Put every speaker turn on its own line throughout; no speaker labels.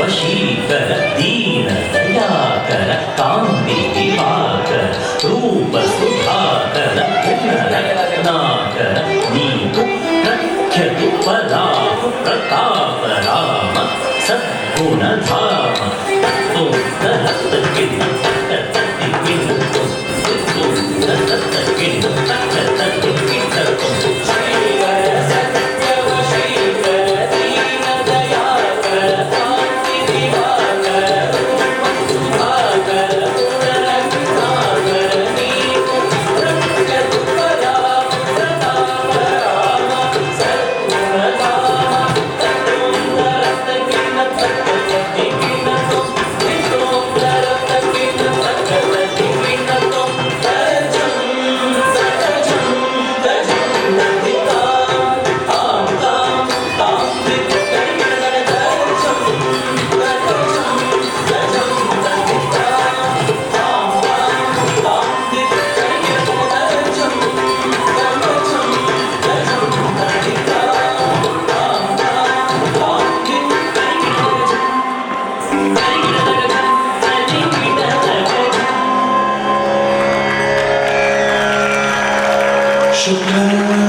वशीकर दीन दयाकर कांति दिवाकर रूप सुधाकर रत्नाकर नीतु प्रख्यतु पराह प्रताप राम सद्गुण धाम तत्तु दहत किन तत्ति किन तत्तु दहत किन तत्ति किन तत्तु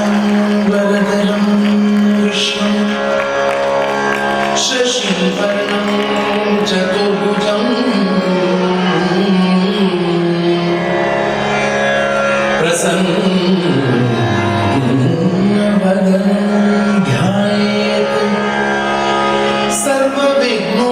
शुक्लांबरधरं विष्णुं शशिवर्णं चतुर्भुजं प्रसन्नवदनं ध्यायेत् सर्वविघ्नोपशान्तये।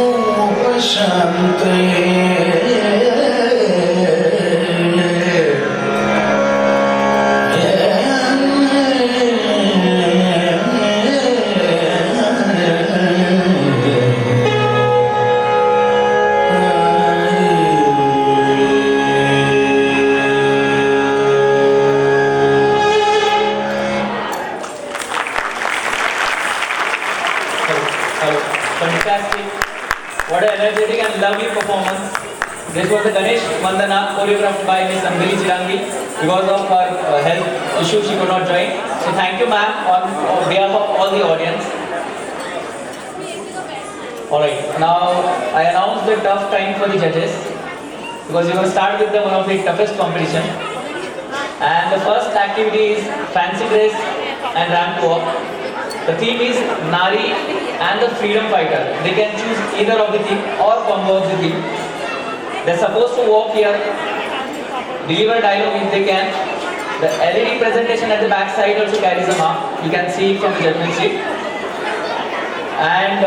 Fantastic. What an energetic and lovely performance. This was the Ganesh Vandana choreographed by Ms. Anjali Chirangi. Because of her health issue, she could not join. So thank you, ma'am, on behalf of all the audience. Alright, now I announce the tough time for the judges. Because we will start with one of the toughest competition. And the first activity is fancy dress and ramp walk. The theme is Nari and the freedom fighter. They can choose either of the theme or combo of the theme. They're supposed to walk here, deliver dialogue if they can. The LED presentation at the back side also carries a mark. You can see it from the judgment sheet. And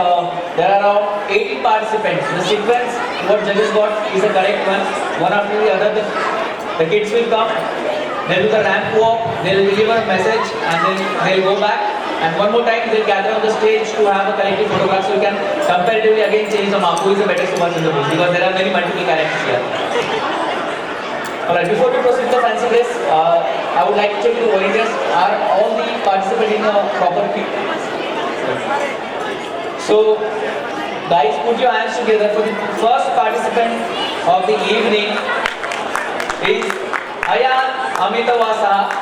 there are around 80 participants. The sequence what judges got is the correct one after the other. The kids will come, they'll do the ramp walk, they'll deliver a message, and then they'll go back. And one more time they'll gather on the stage to have a collective photograph, so you can comparatively again change the mark who is the better Subhash Chandra Bose, because there are many multiple characters here. Alright, before we proceed to the fancy dress, I would like to check the volunteers. Are all the participants in a proper fit? So guys, put your hands together for the first participant of the evening is Ayan Amitavasa.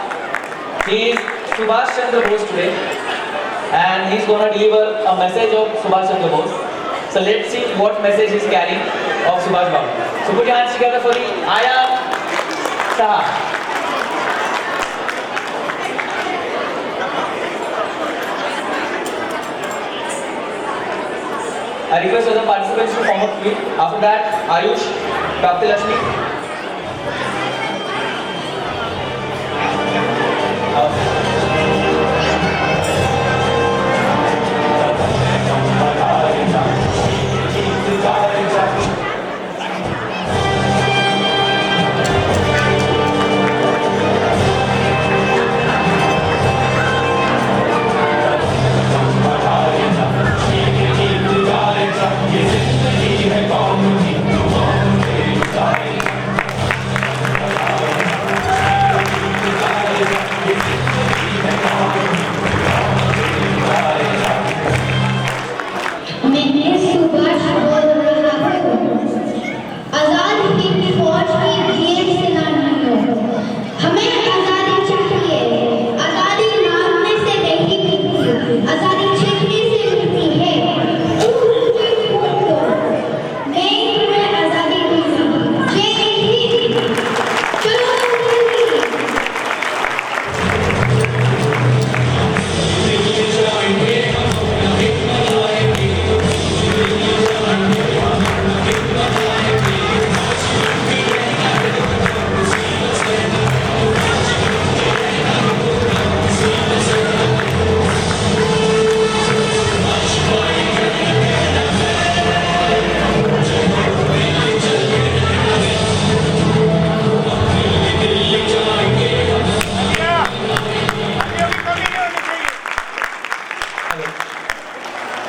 He is Subhash Chandra Bose today, and he's going to deliver a message of Subhash Chandra Bose. So let's see what message he's carrying of Subhash Babu. So put your hands together for the Ayan Saha. I request all the participants to form up with. After that, Ayush, Prapti Lakshmi.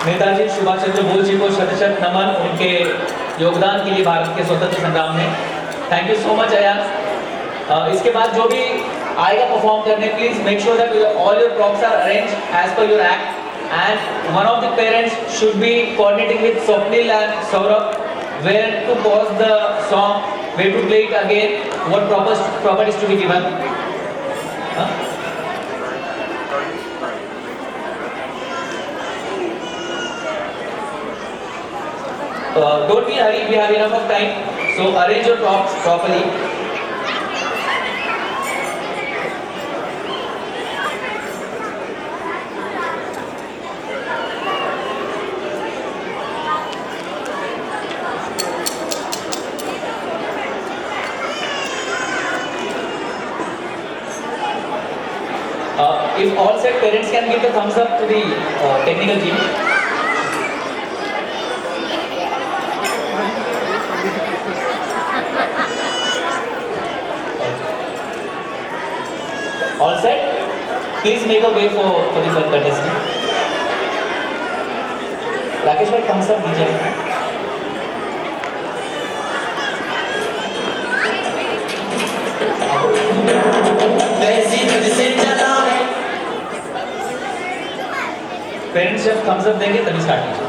Netaji Subhash Chandra Bose ji को शत शत नमन उनके योगदान के लिए भारत के स्वतंत्र संग्राम में। Thank you so much Ayan. इसके बाद जो भी आएगा परफॉर्म करने, please make sure that all your props are arranged as per your act, and one of the parents should be coordinating with Swapnil and Saurabh where to pause the song, where to play it again, what proper is to be given. Huh? Don't be in a hurry, we have enough of time, so arrange your props properly. If all set, parents can give the thumbs up to the technical team. All set? Please make a way for the contestant. Rakesh bhai, thumbs up दीजिए. Parents जब Thums up देंगे तभी start कीजिए।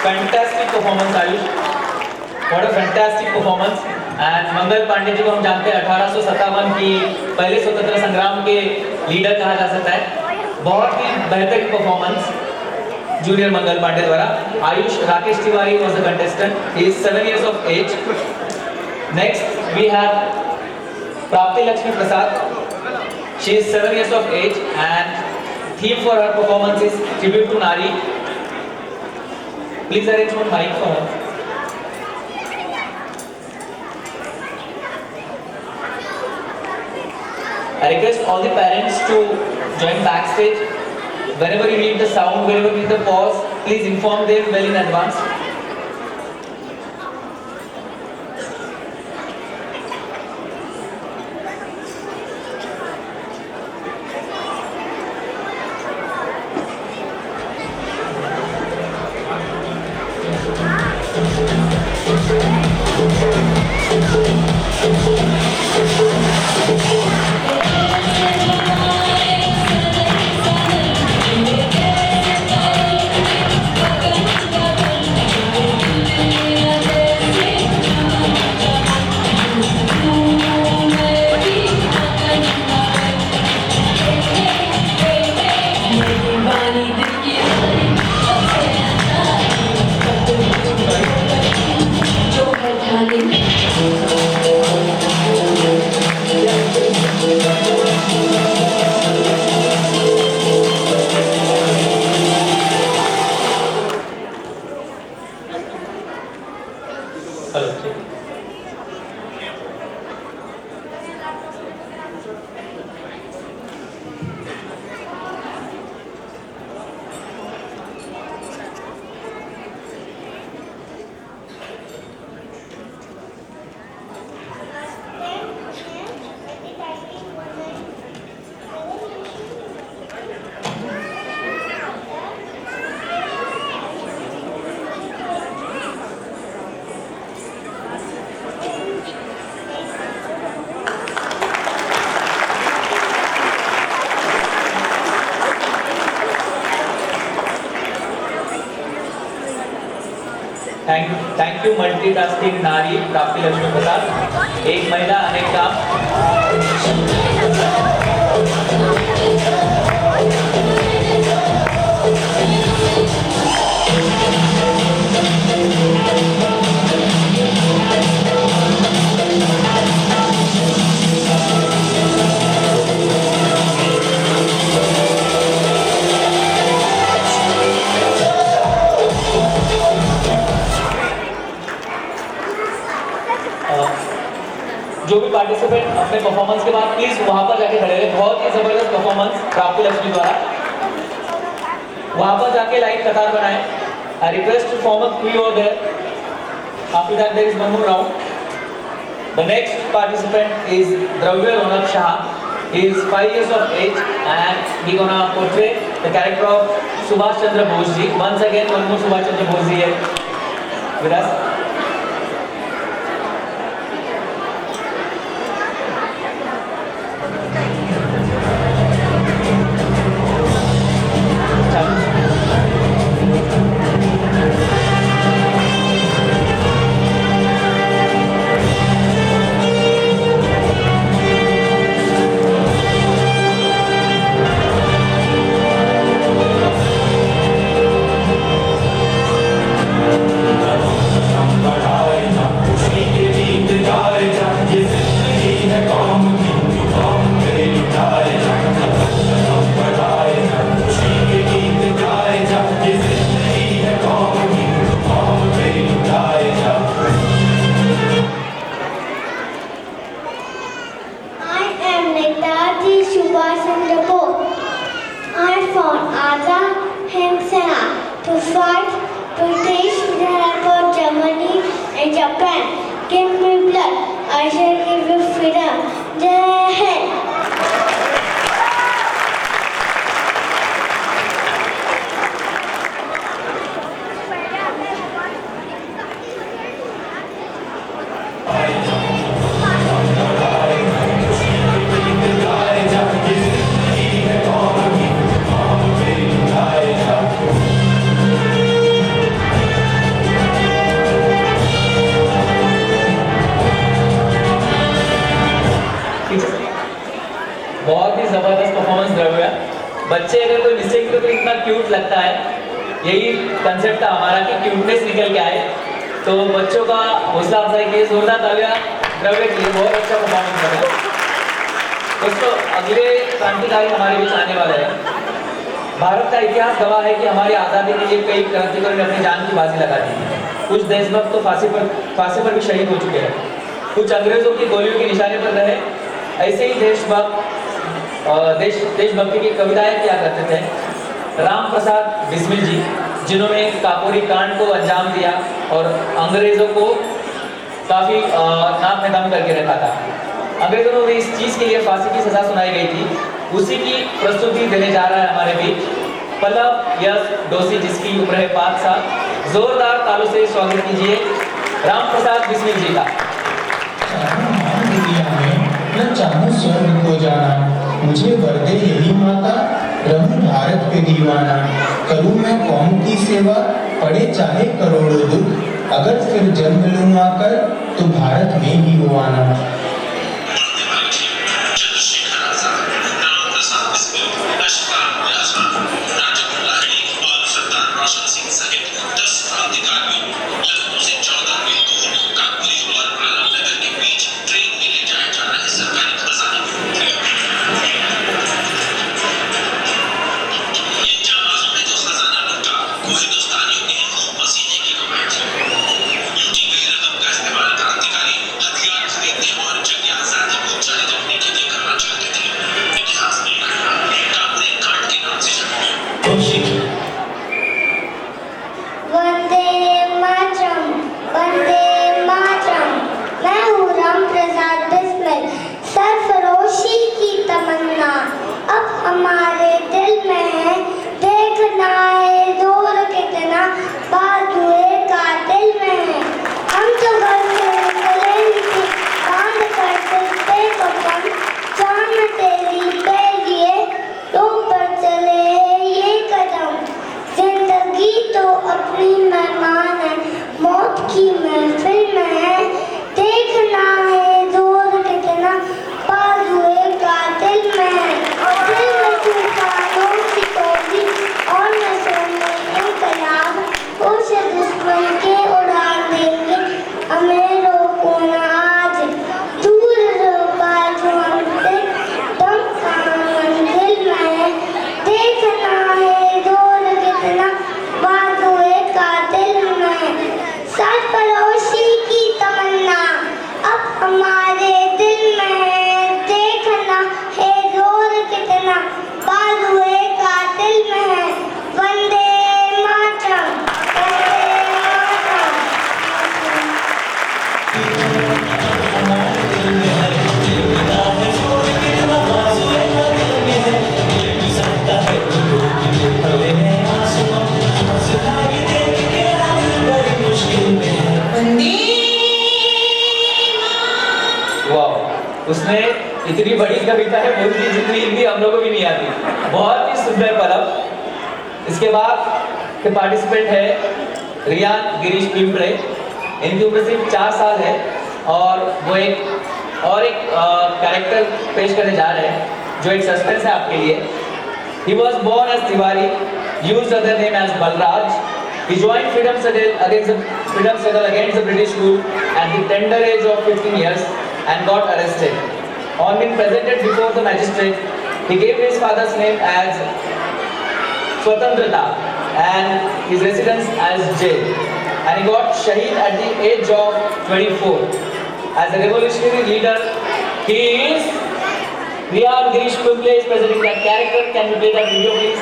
Fantastic performance, Ayush. What a fantastic performance. And Mangal Pandey ji को हम जानते हैं 1857 की पहले स्वतंत्र संग्राम के लीडर कहा जा सकता है। बहुत ही बेहतरीन परफॉर्मेंस जूनियर मंगल पांडे द्वारा। Ayush Rakesh Tiwari was the contestant. He is 7 years of age. Next we have Prapti Lakshmi Prasad. She is 7 years of age and theme for her performance is tribute to Nari. Please arrange one mic for her. I request all the parents to join backstage. Whenever you need the sound, whenever you need the pause, please inform them well in advance. Thank you multitasking नारी प्राप्ति लक्ष्मी प्रसाद। एक महिला अनेक काम। जो भी participant अपने performance के बाद प्लीज वहां पर जाके खड़े रहे। बहुत ही जबरदस्त परफॉर्मेंस प्राप्ति लक्ष्मी द्वारा। वहां पर जाके लाइन कतार बनाए। I request to form a queue over there. After that there is one more round. The next participant is Dravya Raunak Shah. He is 5 years of age and he gonna portray the character of Subhash Chandra Bose ji. Once again, one more Subhash Chandra Bose ji here with us.
To fight British for Germany and Japan. Give me blood, I shall give you freedom. Jai Hind.
बहुत ही जबरदस्त performance द्रव्य। बच्चे अगर कोई mistake करे तो इतना cute लगता है। यही कंसेप्ट था हमारा कि क्यूटनेस निकल के आए। तो बच्चों का हौसला अफजाई के जोरदार तालियां द्रव्य के लिए। बहुत अच्छा परफॉर्मेंस कर रहे हैं दोस्तों। अगले क्रांतिकारी हमारे बीच आने वाले हैं। भारत का इतिहास गवाह है कि हमारी आज़ादी के लिए कई क्रांतिकारियों ने अपनी जान की बाजी लगा दी थी। कुछ देशभक्त तो फांसी पर भी शहीद हो चुके हैं। कुछ अंग्रेजों की गोलियों के निशाने पर रहे। ऐसे ही देशभक्ति की कविताएं किया करते थे राम प्रसाद बिस्मिल जी, जिन्होंने काकोरी कांड को अंजाम दिया और अंग्रेजों को काफी नाक में दम करके रखा था। अंग्रेजों ने इस चीज के लिए फांसी की सजा सुनाई गई थी। उसी की प्रस्तुति देने जा रहा है हमारे बीच पल्लव यश डोसी, जिसकी उम्र है 5 साल। जोरदार तालों से स्वागत कीजिए राम प्रसाद बिस्मिल जी का।
मैं चाहूँ स्वर्ग को जाना, मुझे वर दे यही माता, रहूं भारत पे दीवाना। करूँ मैं कौम की सेवा, पड़े चाहे करोड़ों दुख, अगर फिर जन्म लूँ आकर तो भारत में ही हो आना। more
उसने इतनी बड़ी कविता है बोल दी जितनी हिंदी हम लोगों को भी नहीं आती। बहुत ही सुंदर पलब। इसके बाद के पार्टिसिपेंट है रियान गिरीश पिंपले। इनकी उम्र सिर्फ 4 साल है और वो एक कैरेक्टर पेश करने जा रहे हैं जो एक सस्पेंस है आपके लिए। He was born as Tiwari, used other name as Balraj. He joined freedom struggle against the British rule at the tender age of 15 years and got arrested. On being presented before the magistrate, he gave his father's name as Swatantrata and his residence as jail. And he got shaheed at the age of 24. As a revolutionary leader, he is Riyan Girish Pimple is presenting that character. Can you play that video, please?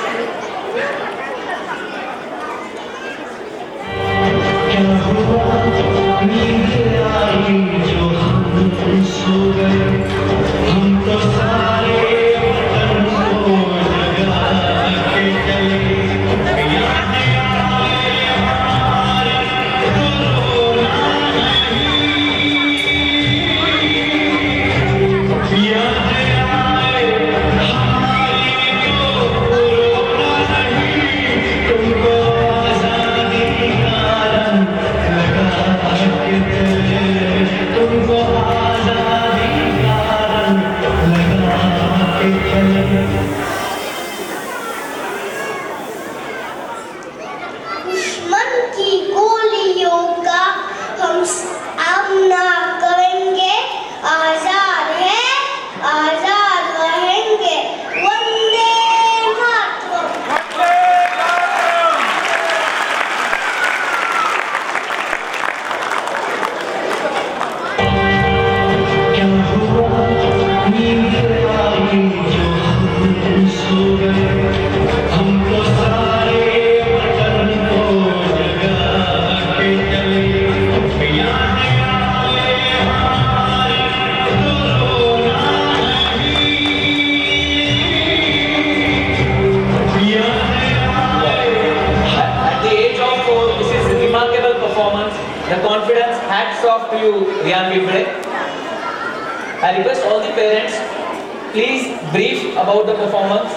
दुश्मन की गोलियों का हम सामना करेंगे, आजाद है, आजाद रहेंगे। Vande Mataram.
At the age of 4, this is a remarkable performance. The confidence, hats off to you, Riyan Pimple. I request all the parents, please brief about the performance.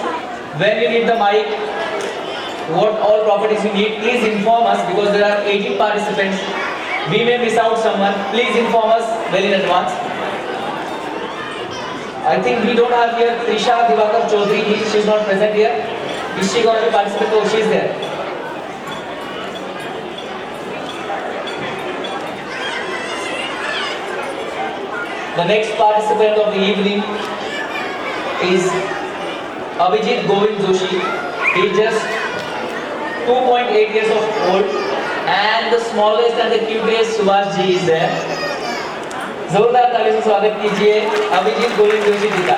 When you need the mic, what all properties you need, please inform us because there are 18 participants. We may miss out someone. Please inform us well in advance. I think we don't have here Trisha Divakar Chaudhary. She's not present here. Is she going to participate? Oh, she's there. The next participant of the evening is Abhijit Govind Joshi. He is just 2.8 years of old and the smallest and the cutest Subhash ji is there. जोरदार ताली से स्वागत कीजिए अभिजीत गोविंद जोशी जी का।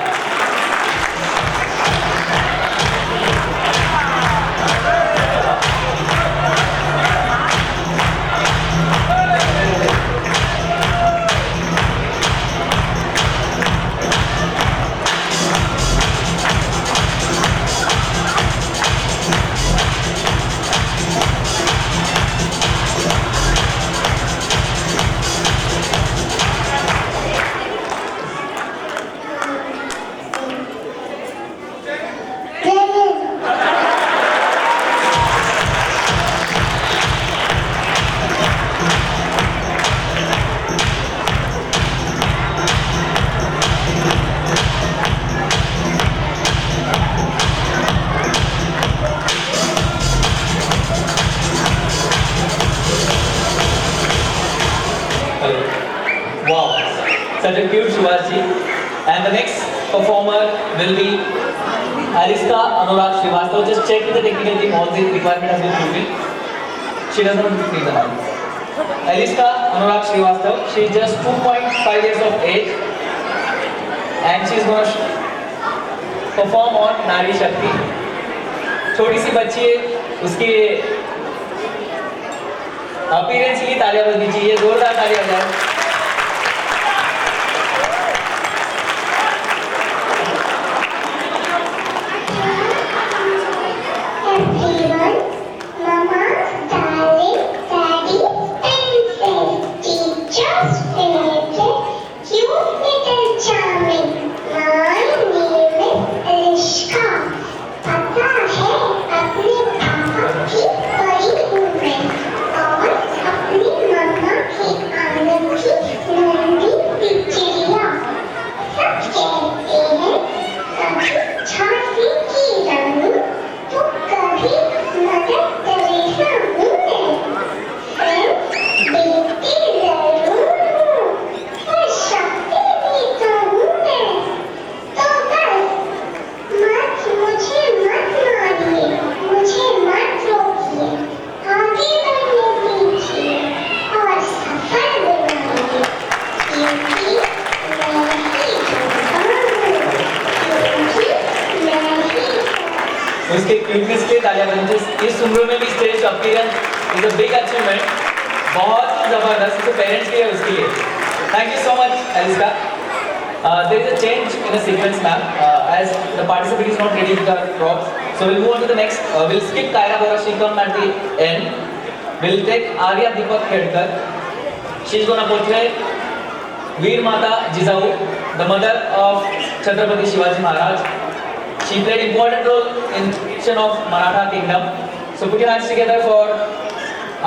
Wow, such a cute Subhash ji. And the next performer will be Aliska Anurag Srivastav. Just check with the technical team, all the requirement has been fulfilled. She does not need the mic. Aliska Anurag Srivastav, she is just 2.5 years of age and she is going to perform on Nari Shakti. छोटी सी बच्ची है, उसकी appearance के लिए तालियां बजनी चाहिए, जोरदार तालियां बजाएं।
Everyone, Mama, darling, Daddy, and friends, teachers, favorite, cute little charming.
उम्र में भी stage appearance is a big achievement. बहुत जबरदस्त. इसे पेरेंट्स के लिए उसके लिए. Thank you so much, Aliska. There is a change in the sequence, ma'am, as the participant is not ready with the props. So we'll move on to the next. We'll skip Kaira Bora. She'll come at the end. We'll take Arya Deepak Khedkar. She's gonna portray Veer Mata Jizawu, the mother of Chhatrapati Shivaji Maharaj. She played important role in creation of Maratha Kingdom. So put your hands together for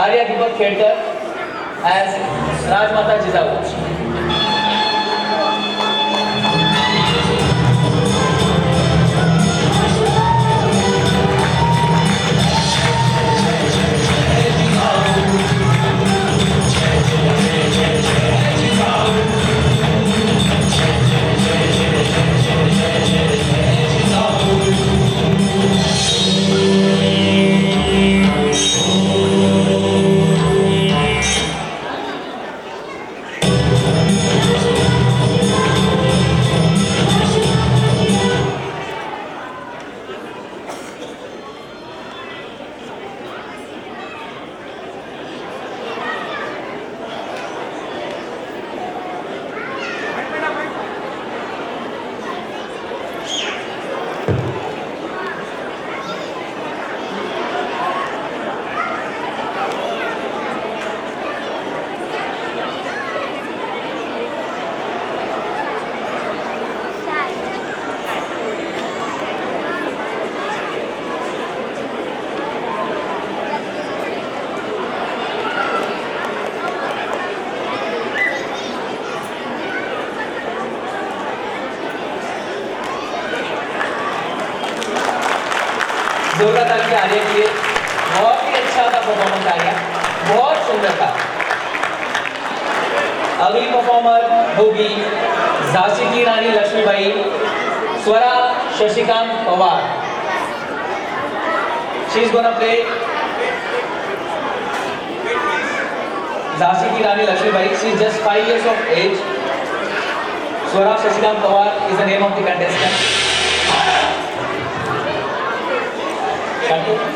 Arya Deepak Khedkar as Rajmata Jizawu. जोरदार ताली आर्या के लिए. बहुत ही अच्छा था performance Arya. बहुत सुंदर था. अगली परफॉर्मर होगी झांसी की Rani Lakshmibai, Swara Shashikant Pawar. She is gonna play Jhansi की Rani Lakshmibai. She is just 5 years of age. Swara Shashikant Pawar is the name of the contestant. Thank you.